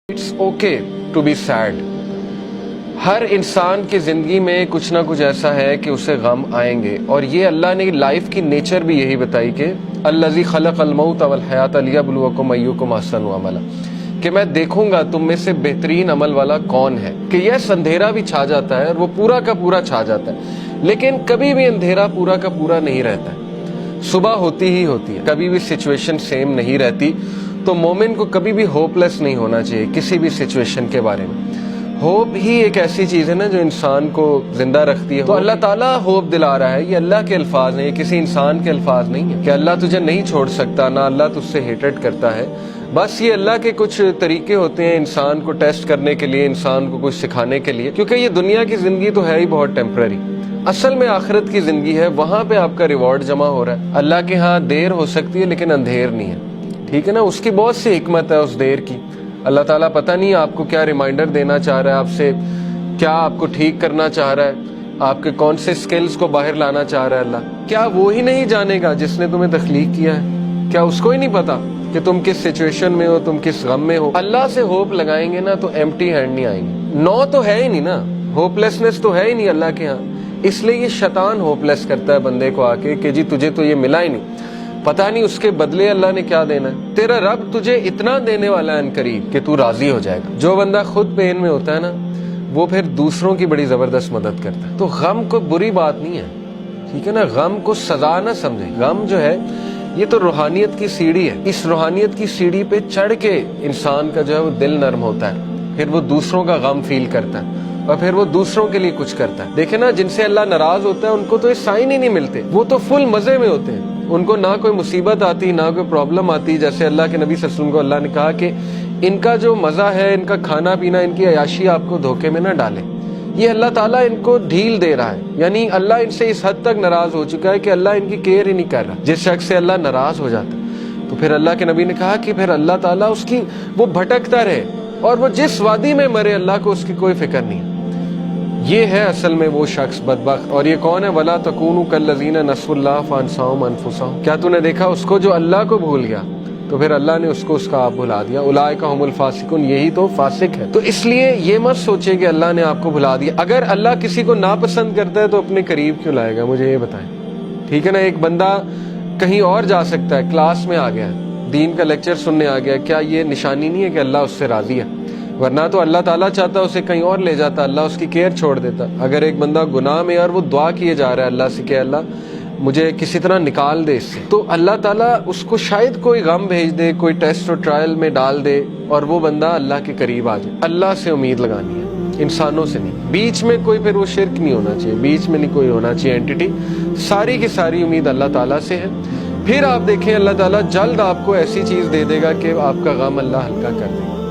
It's okay to be sad. ہر انسان کی زندگی میں کچھ نہ کچھ ایسا ہے کہ اسے غم آئیں گے، اور یہ اللہ نے لائف کی نیچر بھی یہی بتائی کہ الذی خلق الموت والحیات لیبلوکم ایکم احسن عملا، کہ میں دیکھوں گا تم میں سے بہترین عمل والا کون ہے. کہ یہ اندھیرا بھی چھا جاتا ہے اور وہ پورا کا پورا چھا جاتا ہے، لیکن کبھی بھی اندھیرا پورا کا پورا نہیں رہتا ہے. صبح ہوتی ہی ہوتی ہے، کبھی بھی سچویشن سیم نہیں رہتی. تو مومن کو کبھی بھی ہوپ لیس نہیں ہونا چاہیے کسی بھی سچویشن کے بارے میں. ہوپ ہی ایک ایسی چیز ہے نا جو انسان کو زندہ رکھتی ہے. تو اللہ تعالیٰ ہوپ دلا رہا ہے. یہ اللہ کے الفاظ ہیں، یہ کسی انسان کے الفاظ نہیں ہیں کہ اللہ تجھے نہیں چھوڑ سکتا، نہ اللہ تجھ سے ہیٹڈ کرتا ہے. بس یہ اللہ کے کچھ طریقے ہوتے ہیں انسان کو ٹیسٹ کرنے کے لیے، انسان کو کچھ سکھانے کے لیے، کیونکہ یہ دنیا کی زندگی تو ہے ہی بہت ٹیمپرری. اصل میں آخرت کی زندگی ہے، وہاں پہ آپ کا ریوارڈ جمع ہو رہا ہے. اللہ کے ہاں دیر ہو سکتی ہے لیکن اندھیر نہیں ہے. ٹھیک ہے نا، اس کی بہت سی حکمت ہے اس دیر کی. اللہ تعالیٰ پتہ نہیں آپ کو کیا ریمائنڈر دینا چاہ رہا ہے آپ سے، کیا آپ کو ٹھیک کرنا چاہ رہا ہے، آپ کے کون سے سکلز کو باہر لانا چاہ رہا ہے اللہ. کیا وہی نہیں جانے گا جس نے تمہیں تخلیق کیا ہے؟ کیا اس کو ہی نہیں پتا کہ تم کس سچویشن میں ہو، تم کس غم میں ہو؟ اللہ سے ہوپ لگائیں گے نا تو ایمٹی ہینڈ نہیں آئیں گے. نو تو ہے ہی نہیں نا، ہوپ لیسنس تو ہے ہی نہیں اللہ کے ہاں. اس لیے یہ شیطان ہوپ لیس کرتا ہے بندے کو آ کے کہ جی تجھے تو یہ ملا ہی نہیں، پتہ نہیں اس کے بدلے اللہ نے کیا دینا ہے. تیرا رب تجھے اتنا دینے والا ہے انقریب کہ تو راضی ہو جائے گا. جو بندہ خود پین میں ہوتا ہے نا، وہ پھر دوسروں کی بڑی زبردست مدد کرتا ہے. تو غم کو بری بات نہیں ہے، ٹھیک ہے نا. غم کو سزا نہ سمجھے. غم جو ہے یہ تو روحانیت کی سیڑھی ہے. اس روحانیت کی سیڑھی پہ چڑھ کے انسان کا جو ہے وہ دل نرم ہوتا ہے، پھر وہ دوسروں کا غم فیل کرتا ہے اور پھر وہ دوسروں کے لیے کچھ کرتا ہے. دیکھیں نا، جن سے اللہ ناراض ہوتا ہے ان کو تو یہ سائن ہی نہیں ملتے، وہ تو فل مزے میں ہوتے ہیں. ان کو نہ کوئی مصیبت آتی، نہ کوئی پرابلم آتی. جیسے اللہ کے نبی صلی اللہ علیہ وسلم کو اللہ نے کہا کہ ان کا جو مزہ ہے، ان کا کھانا پینا، ان کی عیاشی آپ کو دھوکے میں نہ ڈالے. یہ اللہ تعالیٰ ان کو ڈھیل دے رہا ہے، یعنی اللہ ان سے اس حد تک ناراض ہو چکا ہے کہ اللہ ان کی کیئر ہی نہیں کر رہا. جس شخص سے اللہ ناراض ہو جاتا ہے تو پھر اللہ کے نبی نے کہا کہ پھر اللہ تعالیٰ اس کی وہ بھٹکتا رہے اور وہ جس وادی میں مرے اللہ کو اس کی کوئی فکر نہیں ہے. یہ ہے اصل میں وہ شخص بدبخت. اور یہ کون ہے؟ وَلَا تَكُونُوا كَالَّذِينَ نَسُوا اللَّهَ فَأَنسَاهُمْ أَنفُسَهُمْ. کیا تو نے دیکھا اس کو جو اللہ کو بھول گیا تو پھر اللہ نے اس کو اس کا آپ بھلا دیا. اولئک هم الفاسقون، یہی تو فاسق ہے. تو اس لیے یہ مت سوچے کہ اللہ نے آپ کو بھلا دیا. اگر اللہ کسی کو ناپسند کرتا ہے تو اپنے قریب کیوں لائے گا؟ مجھے یہ بتائیں. ٹھیک ہے نا، ایک بندہ کہیں اور جا سکتا ہے، کلاس میں آ گیا، دین کا لیکچر سننے آ گیا، کیا یہ نشانی نہیں ہے کہ اللہ اس سے راضی ہے؟ ورنہ تو اللہ تعالیٰ چاہتا اسے کہیں اور لے جاتا، اللہ اس کی کیئر چھوڑ دیتا. اگر ایک بندہ گناہ میں اور وہ دعا کیے جا رہا ہے اللہ سے کہ اللہ مجھے کسی طرح نکال دے اس سے، تو اللہ تعالیٰ اس کو شاید کوئی غم بھیج دے، کوئی ٹیسٹ اور ٹرائل میں ڈال دے اور وہ بندہ اللہ کے قریب آ جائے. اللہ سے امید لگانی ہے، انسانوں سے نہیں. بیچ میں کوئی پھر وہ شرک نہیں ہونا چاہیے، بیچ میں نہیں کوئی ہونا چاہیے اینٹیٹی. ساری کی ساری امید اللہ تعالیٰ سے ہے. پھر آپ دیکھیں اللہ تعالیٰ جلد آپ کو ایسی چیز دے دے گا کہ آپ کا غم اللہ ہلکا کر دے گا.